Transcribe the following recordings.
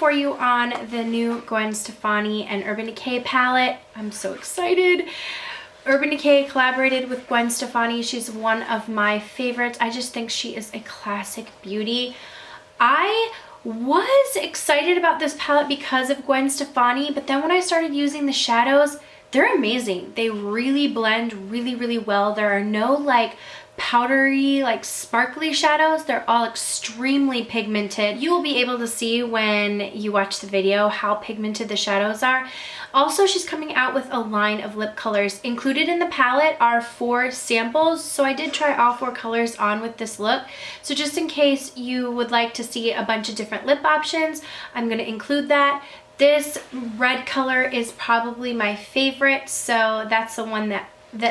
for you on the new Gwen Stefani and Urban Decay palette. I'm so excited. Urban Decay collaborated with Gwen Stefani. She's one of my favorites. I just think she is a classic beauty. I was excited about this palette because of Gwen Stefani, but then when I started using the shadows, they're amazing. They really blend really well. There are no like powdery, like sparkly shadows. They're all extremely pigmented. You will be able to see when you watch the video how pigmented the shadows are. Also, she's coming out with a line of lip colors. Included in the palette are 4 samples, so I did try all 4 colors on with this look. So just in case you would like to see a bunch of different lip options, I'm going to include that. This red color is probably my favorite, so that's the one that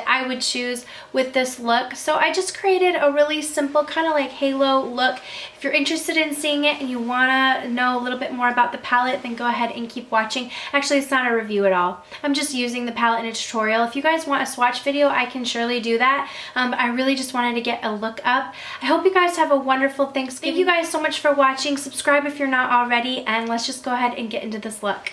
I would choose with this look. So I just created a really simple kind of like halo look. If you're interested in seeing it and you want to know a little bit more about the palette, then go ahead and keep watching. Actually, it's not a review at all. I'm just using the palette in a tutorial. If you guys want a swatch video, I can surely do that. But I really just wanted to get a look up. I hope you guys have a wonderful Thanksgiving. Thank you guys so much for watching. Subscribe if you're not already, and let's just go ahead and get into this look.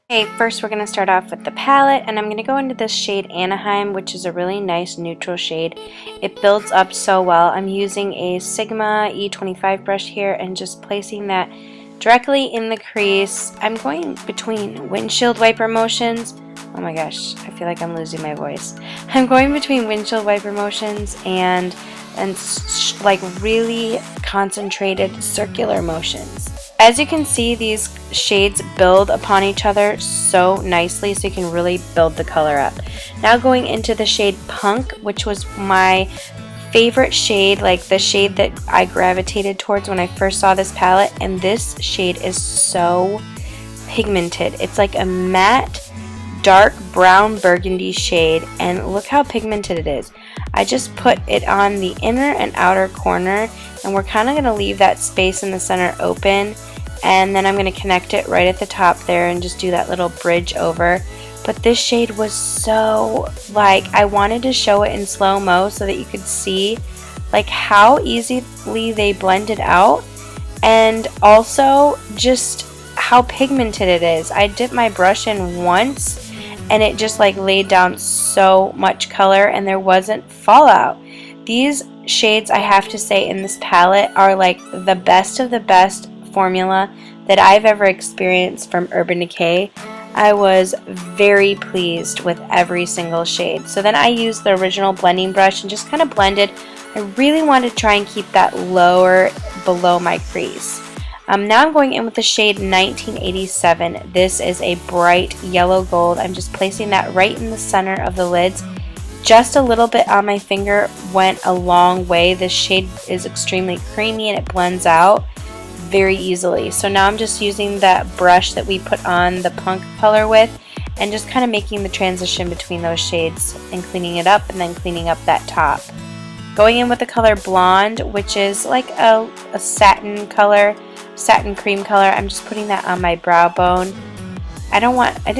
Okay, first we're going to start off with the palette, and I'm going to go into this shade Anaheim, which is a really nice neutral shade. It builds up so well. I'm using a Sigma E25 brush here and just placing that directly in the crease. I'm going between windshield wiper motions. Oh my gosh, I feel like I'm losing my voice. I'm going between windshield wiper motions and like really concentrated circular motions. As you can see, these shades build upon each other so nicely, so you can really build the color up. Now going into the shade Punk, which was my favorite shade, like the shade that I gravitated towards when I first saw this palette, and this shade is so pigmented. It's like a matte dark brown burgundy shade, and look how pigmented it is. I just put it on the inner and outer corner, and we're kind of going to leave that space in the center open, and then I'm going to connect it right at the top there and just do that little bridge over. But this shade was so, like, I wanted to show it in slow-mo so that you could see like how easily they blended out, and also just how pigmented it is. I dipped my brush in once and it just like laid down so much color, and there wasn't fallout. These shades, I have to say, in this palette are like the best of the best formula that I've ever experienced from Urban Decay. I was very pleased with every single shade. So then I used the original blending brush and just kind of blended. I really wanted to try and keep that lower below my crease. Now I'm going in with the shade 1987. This is a bright yellow gold. I'm just placing that right in the center of the lids. Just a little bit on my finger went a long way. This shade is extremely creamy and it blends out very easily. So now I'm just using that brush that we put on the Punk color with and just kind of making the transition between those shades and cleaning it up and then cleaning up that top. Going in with the color Blonde, which is like a satin color. Satin cream color. I'm just putting that on my brow bone. I didn't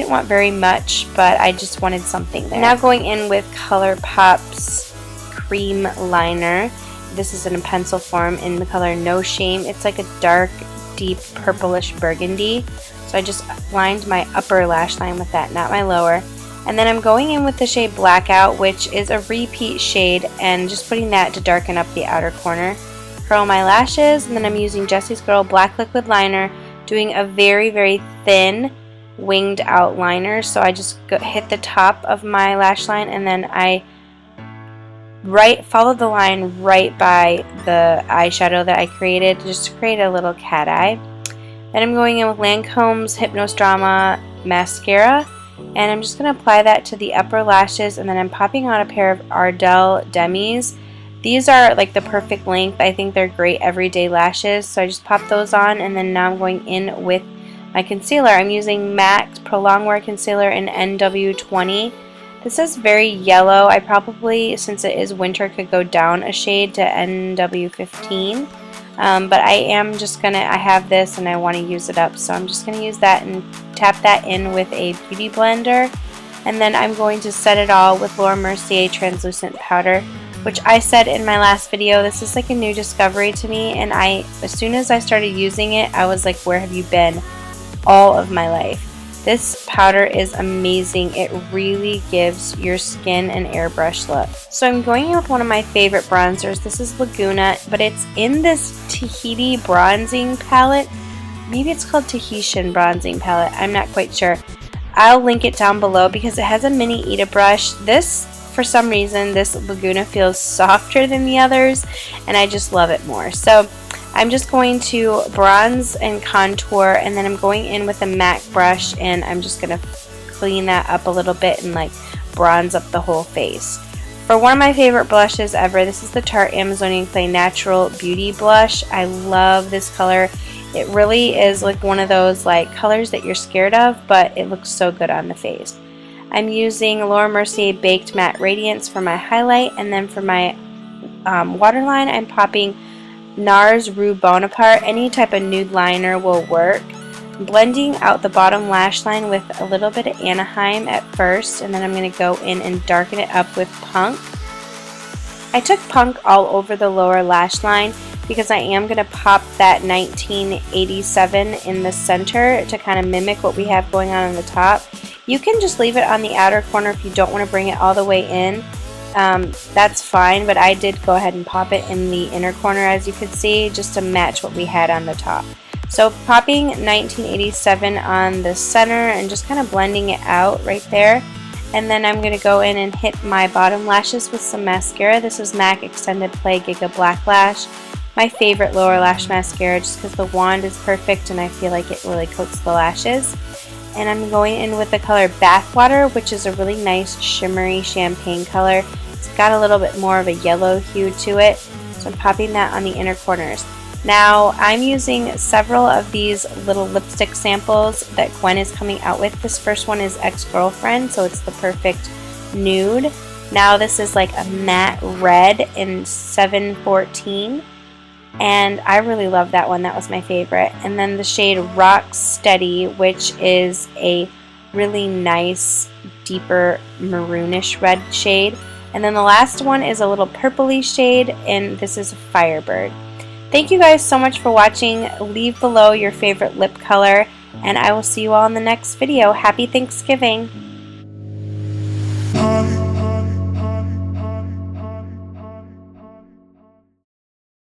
want very much, but I just wanted something there. Now going in with ColourPop's cream liner. This is in a pencil form in the color No Shame. It's like a dark, deep purplish burgundy. So I just lined my upper lash line with that, not my lower. And then I'm going in with the shade Blackout, which is a repeat shade, and just putting that to darken up the outer corner. Curl my lashes, and then I'm using Jessie's Girl Black Liquid Liner, doing a very thin winged out liner. So I just hit the top of my lash line, and then I follow the line right by the eyeshadow that I created, just to create a little cat eye. Then I'm going in with Lancome's Hypnose Drama Mascara, and I'm just going to apply that to the upper lashes, and then I'm popping on a pair of Ardell Demis. These are like the perfect length. I think they're great everyday lashes, so I just pop those on, and then now I'm going in with my concealer. I'm using MAC Pro Longwear Concealer in NW20. This is very yellow. I probably, since it is winter, could go down a shade to NW15. But I have this and I want to use it up, so I'm just going to use that and tap that in with a beauty blender. And then I'm going to set it all with Laura Mercier Translucent Powder, which I said in my last video, this is like a new discovery to me, and as soon as I started using it, I was like, where have you been? all of my life. This powder is amazing. It really gives your skin an airbrush look. So I'm going in with one of my favorite bronzers. This is Laguna, but it's in this Tahiti bronzing palette. Maybe it's called Tahitian bronzing palette. I'm not quite sure. I'll link it down below because it has a mini Ita brush. This, for some reason, this Laguna feels softer than the others, and I just love it more. So I'm just going to bronze and contour, and then I'm going in with a MAC brush, and I'm just going to clean that up a little bit and like bronze up the whole face. For one of my favorite blushes ever, this is the Tarte Amazonian Clay Natural Beauty Blush. I love this color. It really is like one of those like colors that you're scared of, but it looks so good on the face. I'm using Laura Mercier Baked Matte Radiance for my highlight, and then for my waterline, I'm popping NARS Rue Bonaparte. Any type of nude liner will work. Blending out the bottom lash line with a little bit of Anaheim at first, and then I'm going to go in and darken it up with Punk. I took Punk all over the lower lash line because I am going to pop that 1987 in the center to kind of mimic what we have going on the top. You can just leave it on the outer corner if you don't want to bring it all the way in. That's fine, but I did go ahead and pop it in the inner corner, as you could see, just to match what we had on the top. So popping 1987 on the center and just kind of blending it out right there. And then I'm going to go in and hit my bottom lashes with some mascara. This is MAC Extended Play Giga Black Lash. My favorite lower lash mascara just because the wand is perfect and I feel like it really coats the lashes. And I'm going in with the color Bathwater, which is a really nice shimmery champagne color. It's got a little bit more of a yellow hue to it, so I'm popping that on the inner corners. Now I'm using several of these little lipstick samples that Gwen is coming out with. This first one is Ex-Girlfriend, so it's the perfect nude. Now this is like a matte red in 714. And I really love that one. That was my favorite. And then the shade Rock Steady, which is a really nice, deeper maroonish red shade. And then the last one is a little purpley shade, and this is Firebird. Thank you guys so much for watching. Leave below your favorite lip color, and I will see you all in the next video. Happy Thanksgiving!